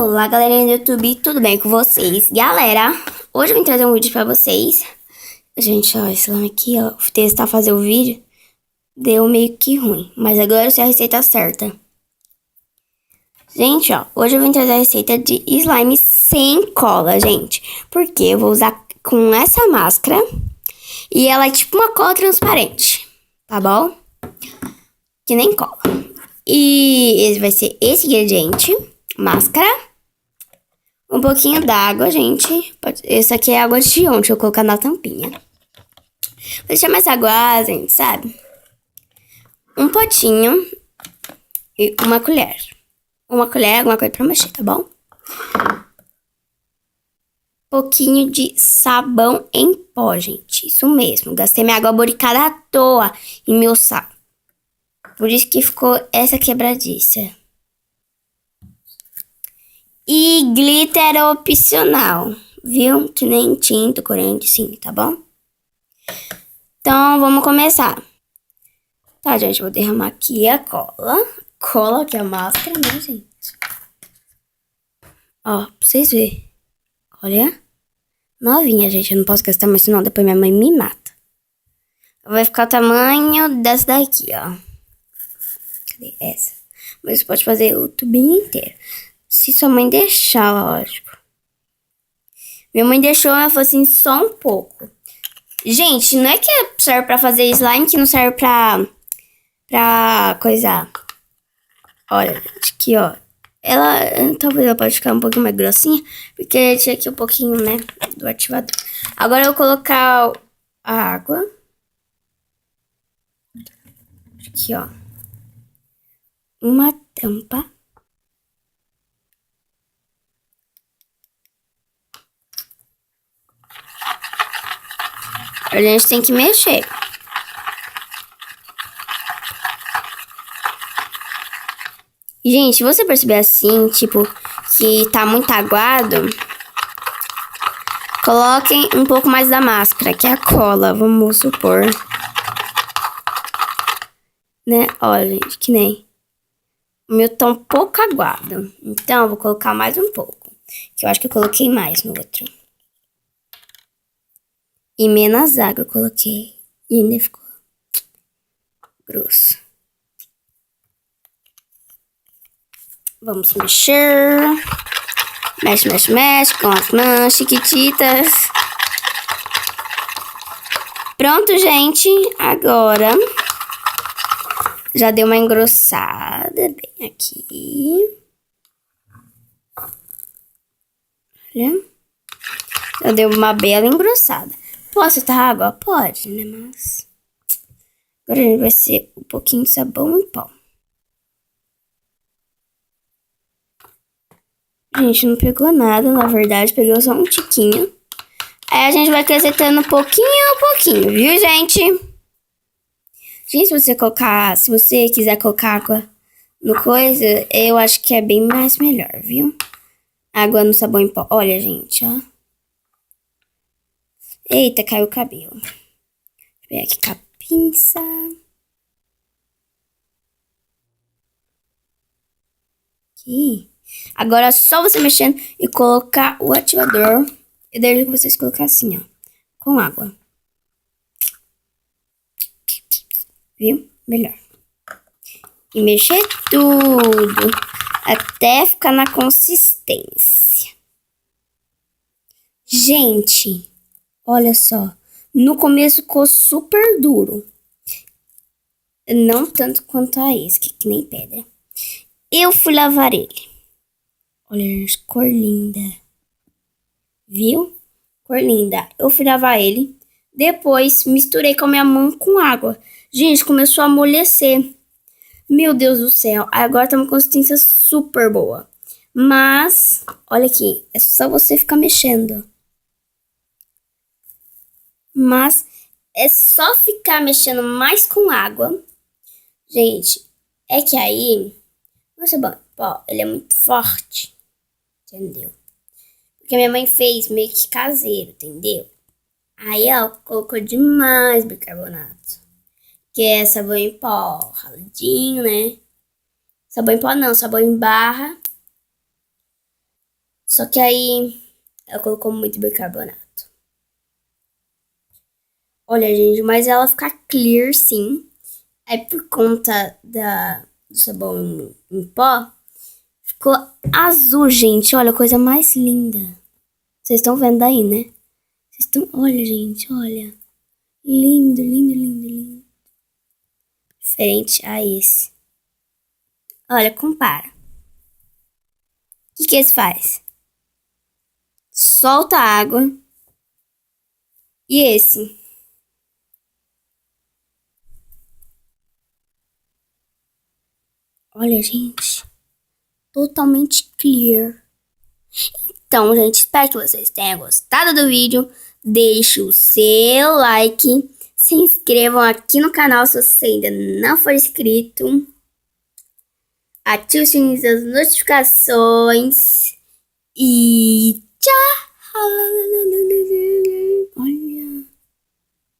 Olá, galerinha do YouTube, tudo bem com vocês? Galera, hoje eu vim trazer um vídeo pra vocês. Gente, ó, esse lama aqui, ó, fui testar fazer o vídeo, deu meio que ruim, mas agora eu sei a receita certa. Gente, ó, hoje eu vim trazer a receita de slime sem cola, gente. Porque eu vou usar com essa máscara e ela é tipo uma cola transparente, tá bom? Que nem cola. E esse vai ser esse ingrediente, máscara. Um pouquinho d'água, gente. Esse aqui é água de ontem, deixa eu colocar na tampinha. Vou deixar mais água, gente, sabe? Um potinho e uma colher. Uma colher, alguma coisa pra mexer, tá bom? Pouquinho de sabão em pó, gente. Isso mesmo. Gastei minha água boricada à toa e meu sal. Por isso que ficou essa quebradiça. E glitter opcional, viu? Que nem tinta, corante, sim, tá bom? Então, vamos começar. Tá, gente, vou derramar aqui a cola. Cola, que é a máscara, né, gente? Ó, pra vocês verem. Olha. Novinha, gente. Eu não posso gastar mais, senão depois minha mãe me mata. Vai ficar o tamanho dessa daqui, ó. Cadê essa? Mas você pode fazer o tubinho inteiro. Se sua mãe deixar, lógico. Minha mãe deixou, ela falou assim, só um pouco. Gente, não é que serve pra fazer slime, que não serve pra coisar. Olha, gente, aqui, ó. Talvez ela pode ficar um pouquinho mais grossinha, porque tinha aqui um pouquinho, né, do ativador. Agora eu vou colocar a água. Aqui, ó. Uma tampa. A gente tem que mexer. Gente, se você perceber assim, tipo, que tá muito aguado, coloquem um pouco mais da máscara, que é a cola, vamos supor. Né? Olha, gente, que nem. O meu tá um pouco aguado. Então, eu vou colocar mais um pouco. Que eu acho que eu coloquei mais no outro. E menos água eu coloquei. E ainda ficou grosso. Vamos mexer. Mexe, mexe, mexe com as mãos chiquititas. Pronto, gente. Agora já deu uma engrossada bem aqui. Olha. Já deu uma bela engrossada. Posso botar água? Pode, né? Mas agora a gente vai ser um pouquinho de sabão em pó. Gente, não pegou nada, na verdade, pegou só um tiquinho. Aí a gente vai acrescentando pouquinho a pouquinho, viu, gente? Gente, se você quiser colocar água no coisa, eu acho que é bem mais melhor, viu? Água no sabão em pó. Olha, gente, ó. Eita, caiu o cabelo. Vou pegar aqui com a pinça. Aqui. Agora é só você mexendo e colocar o ativador. Eu deixo vocês colocar assim, ó. Com água. Viu? Melhor. E mexer tudo. Até ficar na consistência. Gente, olha só. No começo ficou super duro. Não tanto quanto a esse, que nem pedra. Eu fui lavar ele. Olha, gente, cor linda. Viu? Cor linda. Eu fui lavar ele. Depois misturei com a minha mão com água. Gente, começou a amolecer. Meu Deus do céu. Agora tá uma consistência super boa. Mas, olha aqui. É só você ficar mexendo. Mas é só ficar mexendo mais com água. Gente, é que aí... Nossa, bom, ó, ele é muito forte. Entendeu? Porque minha mãe fez meio que caseiro, entendeu? Aí, ó, colocou demais bicarbonato. Que é sabão em pó, raladinho, né? Sabão em pó não, sabão em barra. Só que aí ela colocou muito bicarbonato. Olha, gente, mas ela fica clear, sim. Aí por conta do sabão em pó, ficou azul, gente. Olha, coisa mais linda. Vocês estão vendo aí, né? Vocês estão... Olha, gente, olha. Lindo, lindo, lindo, lindo. Diferente a esse. Olha, compara. O que esse faz? Solta a água. E esse? Olha, gente. Totalmente clear. Então, gente, espero que vocês tenham gostado do vídeo. Deixe o seu like. Se inscrevam aqui no canal se você ainda não for inscrito. Ative o sininho das notificações. E tchau!